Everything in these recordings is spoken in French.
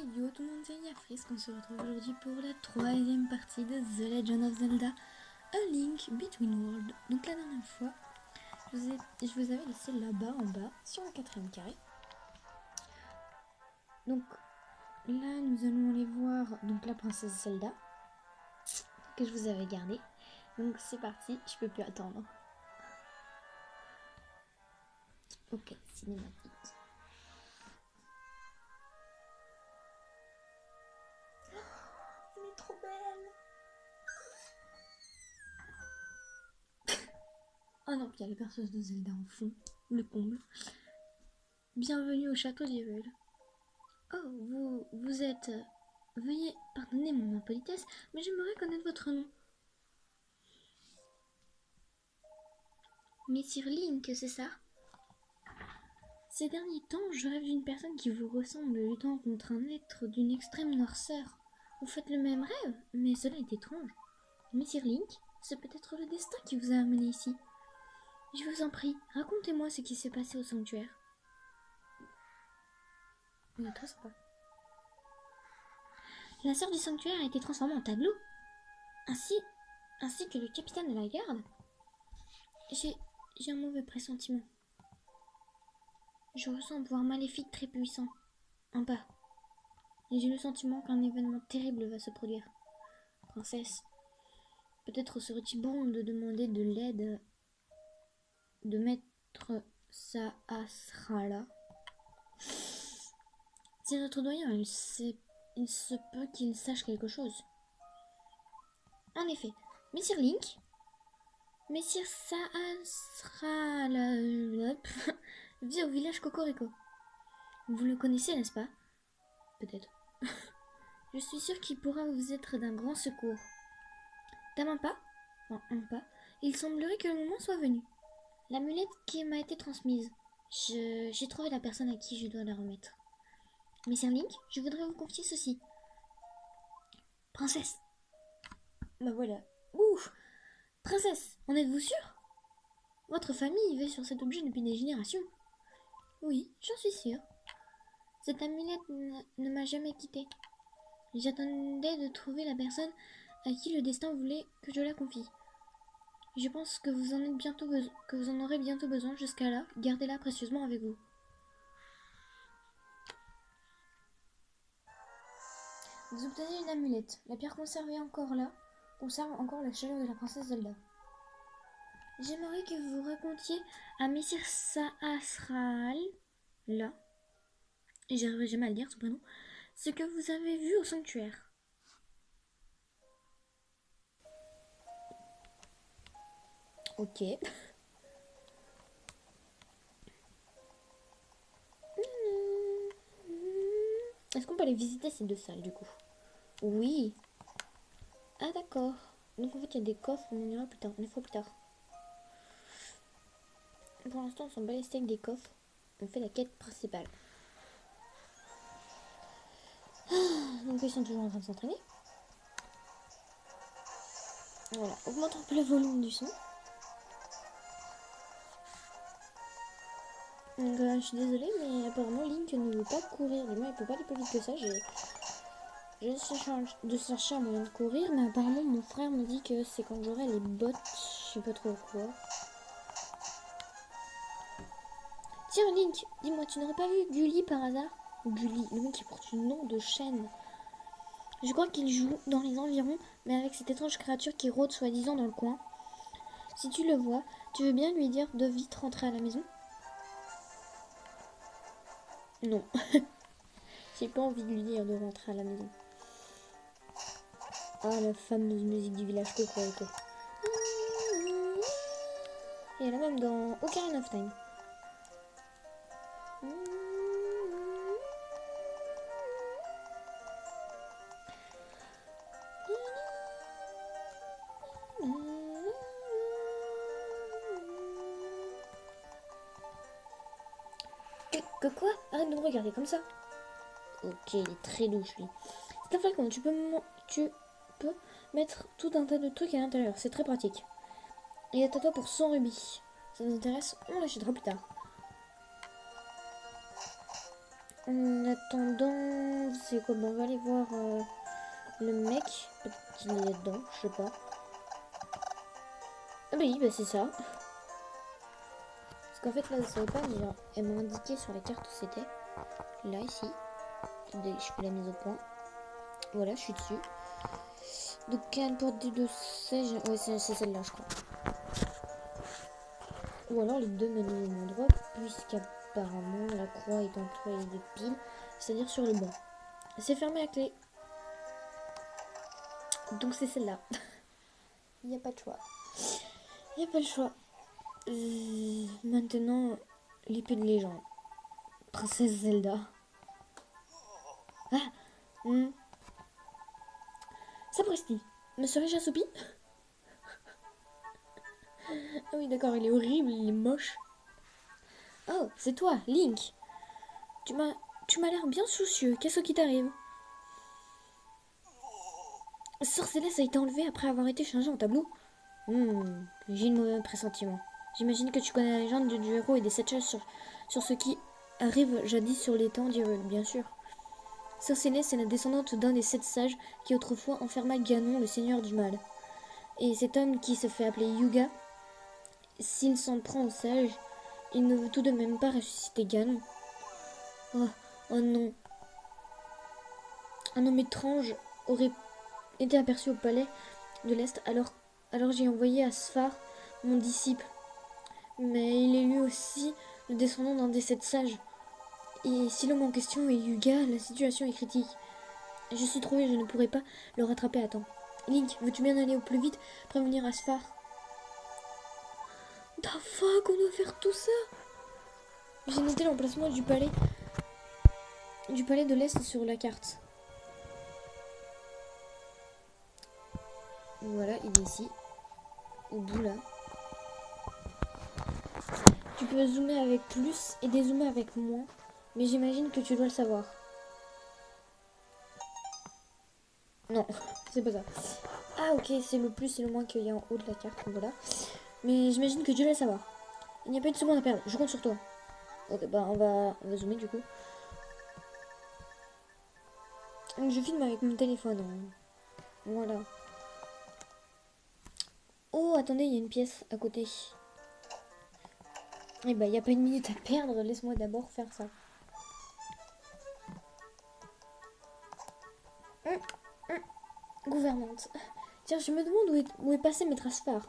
Yo tout le monde, c'est Yafris qu'on se retrouve aujourd'hui pour la troisième partie de The Legend of Zelda A Link Between Worlds. Donc la dernière fois, je vous avais laissé là-bas en bas, sur le 4e carré. Donc là, nous allons aller voir donc la princesse Zelda, que je vous avais gardée. Donc c'est parti, je peux plus attendre. Ok, cinématique. Elle est trop belle. Oh non, il y a le personnage de Zelda en fond, le comble. Bienvenue au château d'Hyrule. Oh, vous êtes... Veuillez pardonner mon impolitesse, mais j'aimerais connaître votre nom. Messire Link, c'est ça? Ces derniers temps, je rêve d'une personne qui vous ressemble luttant contre un être d'une extrême noirceur. Vous faites le même rêve, mais cela est étrange. Messire Link, c'est peut-être le destin qui vous a amené ici. Je vous en prie, racontez-moi ce qui s'est passé au sanctuaire. Il est très sympa. La sœur du sanctuaire a été transformée en tableau, ainsi que le capitaine de la garde. J'ai un mauvais pressentiment. Je ressens un pouvoir maléfique très puissant, en bas. Et j'ai le sentiment qu'un événement terrible va se produire. Princesse, peut-être serait-il bon de demander de l'aide de maître Sahasrara. C'est notre doyen, il se peut qu'il sache quelque chose. En effet, Messire Link, Messire Sahasrara vit au village Cocorico. Vous le connaissez, n'est-ce pas? Peut-être. Je suis sûre qu'il pourra vous être d'un grand secours. Un pas, il semblerait que le moment soit venu. L'amulette qui m'a été transmise. J'ai trouvé la personne à qui je dois la remettre. Messire Link, je voudrais vous confier ceci. Princesse. Bah voilà. Ouh. Princesse, en êtes-vous sûre? Votre famille veille sur cet objet depuis des générations. Oui, j'en suis sûre. Cette amulette ne m'a jamais quittée. J'attendais de trouver la personne à qui le destin voulait que je la confie. Je pense que vous en aurez bientôt besoin. Jusqu'à là, gardez-la précieusement avec vous. Vous obtenez une amulette. La pierre conserve encore la chaleur de la princesse Zelda. J'aimerais que vous racontiez à Messire Sahasrara, là, et j'arriverai jamais à le dire son prénom, ce que vous avez vu au sanctuaire. Ok. Est-ce qu'on peut aller visiter ces deux salles du coup? Oui. Ah d'accord. Donc en fait il y a des coffres, on ira plus tard, une fois plus tard. Pour l'instant on s'en bat les steaks des coffres. On fait la quête principale. Donc ils sont toujours en train de s'entraîner. Voilà, augmente un peu le volume du son. Donc je suis désolée, mais apparemment Link ne veut pas courir. Du moins il peut pas aller plus vite que ça. J'essaie de chercher un moyen de courir, mais apparemment mon frère me dit que c'est quand j'aurai les bottes, je sais pas trop quoi. Tiens Link, dis-moi, tu n'aurais pas vu Gulli par hasard? Gulli, le mec qui porte une nom de chaîne. Je crois qu'il joue dans les environs, mais avec cette étrange créature qui rôde soi-disant dans le coin. Si tu le vois, tu veux bien lui dire de vite rentrer à la maison? Non. J'ai pas envie de lui dire de rentrer à la maison. Ah, la fameuse musique du village Cocorico. Et elle est même dans Ocarina of Time. Que quoi? Arrête de me regarder comme ça. Ok, il est très louche lui. C'est un flacon, tu peux mettre tout un tas de trucs à l'intérieur, c'est très pratique. Et à toi pour 100 rubis. Ça nous intéresse, on l'achètera plus tard. En attendant, c'est quoi? Bon, on va aller voir le mec. Peut-être qu'il est là-dedans, je sais pas. Ah bah oui, bah c'est ça. Parce qu'en fait, là, je savais pas, mais genre, elle m'a indiqué sur la carte où c'était. Là, ici. Attendez, je fais la mise au point. Voilà, je suis dessus. Donc, une porte des deux sièges. Ouais, c'est celle-là, je crois. Ou alors les deux mènent au même endroit, puisqu'apparemment la croix est entourée de piles, c'est-à-dire sur le banc. C'est fermé à clé. Donc c'est celle-là. Il n'y a pas de choix. Il n'y a pas le choix. Maintenant, l'épée de légende. Princesse Zelda. Ah Sapristi. Me serais-je assoupi? Ah oui, d'accord, il est horrible, il est moche. Oh, c'est toi, Link. Tu m'as l'air bien soucieux. Qu'est-ce qui t'arrive? Sœur Céleste a été enlevée après avoir été changée en tableau. J'ai une mauvais pressentiment. J'imagine que tu connais la légende du héros et des sept choses sur ce qui arrive jadis sur les temps d'Hyrule, bien sûr. Sœur Céleste est la descendante d'un des sept sages qui autrefois enferma Ganon, le seigneur du mal. Et cet homme qui se fait appeler Yuga, s'il s'en prend aux sages, il ne veut tout de même pas ressusciter Ganon. Oh, oh non. Un homme étrange aurait été aperçu au palais de l'Est, alors j'ai envoyé à Sphar, mon disciple. Mais il est lui aussi le descendant d'un des sept sages. Et si l'homme en question est Yuga, la situation est critique. Je suis trouvé, je ne pourrai pas le rattraper à temps. Link, veux-tu bien aller au plus vite prévenir Asphar? Da fuck, on doit faire tout ça? J'ai noté l'emplacement du palais de l'Est sur la carte. Voilà, il est ici. Au bout là. Tu peux zoomer avec plus et dézoomer avec moins. Mais j'imagine que tu dois le savoir. Non, c'est pas ça. Ah ok, c'est le plus et le moins qu'il y a en haut de la carte, voilà. Mais j'imagine que tu dois le savoir. Il n'y a pas une seconde à perdre, je compte sur toi. Ok, bah on va zoomer du coup. Donc je filme avec mon téléphone. Voilà. Oh, attendez, il y a une pièce à côté. Eh bah, il n'y a pas une minute à perdre, laisse-moi d'abord faire ça. Gouvernante. Tiens, je me demande où est passé Maître Asphar.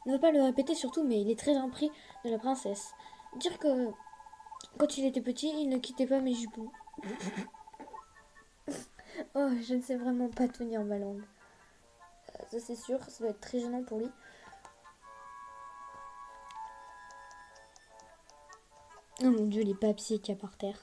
Ne va pas le répéter surtout, mais il est très impris de la princesse. Dire que quand il était petit, il ne quittait pas mes jupons. Oh, je ne sais vraiment pas tenir ma langue. Ça c'est sûr, ça doit être très gênant pour lui. Oh mon dieu, les papiers qu'il y a par terre.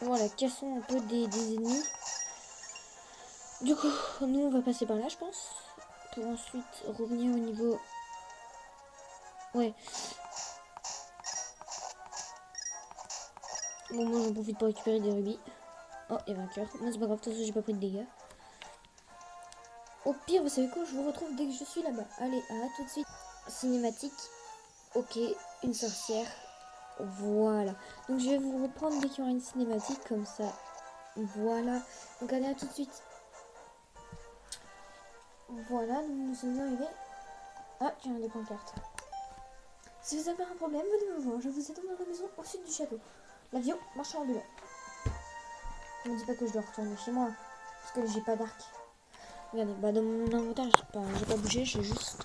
Voilà, cassons un peu des ennemis. Du coup, nous on va passer par là, je pense. Pour ensuite revenir au niveau... Ouais. Bon, moi j'en profite pour récupérer des rubis. Oh, et vainqueur. Non, c'est pas grave, de toute façon j'ai pas pris de dégâts. Au pire, vous savez quoi, je vous retrouve dès que je suis là-bas. Allez, à tout de suite. Cinématique. Ok, une sorcière. Voilà. Donc je vais vous reprendre dès qu'il y aura une cinématique comme ça. Voilà. Donc allez, à tout de suite. Voilà, nous sommes arrivés. Ah, tiens, des pancartes. Si vous avez un problème, venez me voir. Je vous attends dans la maison au sud du château. L'avion marchand ambulant. Ne me dis pas que je dois retourner chez moi. Parce que j'ai pas d'arc. Regardez, bah dans mon inventaire, j'ai pas bougé, j'ai juste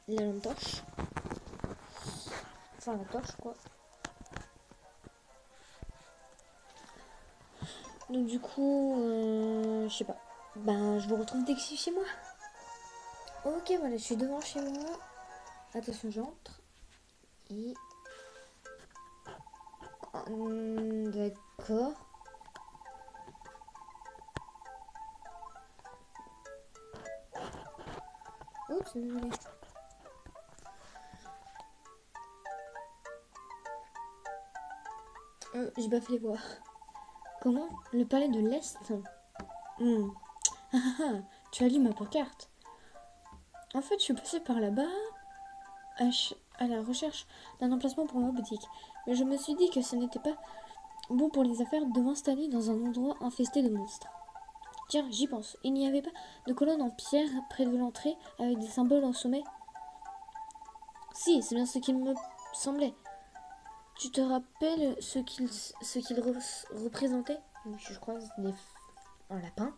la lampe torche. Enfin, la torche, quoi. Donc du coup, je sais pas. Ben, je vous retrouve dès que je suis chez moi. Ok, voilà, je suis devant chez moi. Attention, j'entre. Et... d'accord. Oups, désolé. J'ai baffé les voix. Comment? Le palais de l'Est? Hmm. Ah, ah, ah, tu as lu ma pancarte. En fait, je suis passée par là-bas à la recherche d'un emplacement pour ma boutique. Mais je me suis dit que ce n'était pas bon pour les affaires de m'installer dans un endroit infesté de monstres. Tiens, j'y pense. Il n'y avait pas de colonne en pierre près de l'entrée avec des symboles au sommet? Si, c'est bien ce qu'il me semblait. Tu te rappelles ce qu'il représentait? Je crois que c'était un lapin.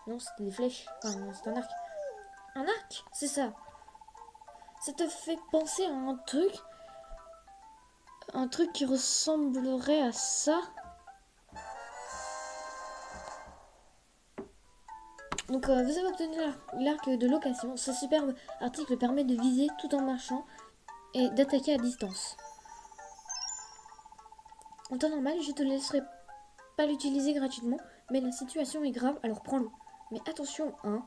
Non, c'était des flèches. Enfin, non, c'est un arc. Un arc, c'est ça. Ça te fait penser à un truc qui ressemblerait à ça. Donc, vous avez obtenu l'arc de location. Ce superbe article permet de viser tout en marchant et d'attaquer à distance. En temps normal, je te laisserai pas l'utiliser gratuitement, mais la situation est grave, alors prends-le. Mais attention, hein,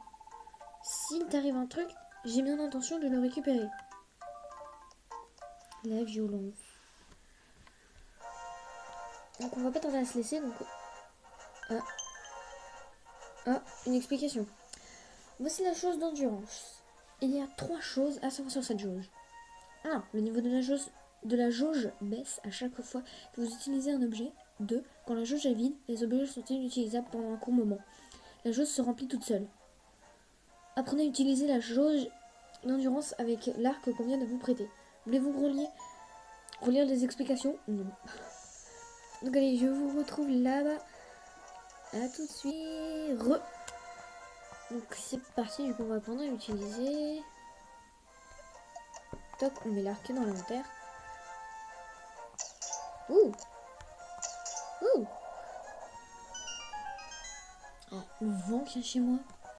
s'il t'arrive un truc, j'ai bien l'intention de le récupérer. La violence. Donc on va pas tarder à se laisser, donc... une explication. Voici la chose d'endurance. Il y a 3 choses à savoir sur cette jauge. 1. Le niveau de la jauge baisse à chaque fois que vous utilisez un objet. 2. Quand la jauge est vide, les objets sont inutilisables pendant un court moment. La jauge se remplit toute seule. Apprenez à utiliser la jauge d'endurance avec l'arc qu'on vient de vous prêter. Voulez-vous relire les explications? Non. Donc allez, je vous retrouve là-bas. A tout de suite. Donc c'est parti, du coup on va apprendre à l'utiliser. Toc, on met l'arc dans l'inventaire. Ouh. Ouh. Oh, le vent qui vient chez moi.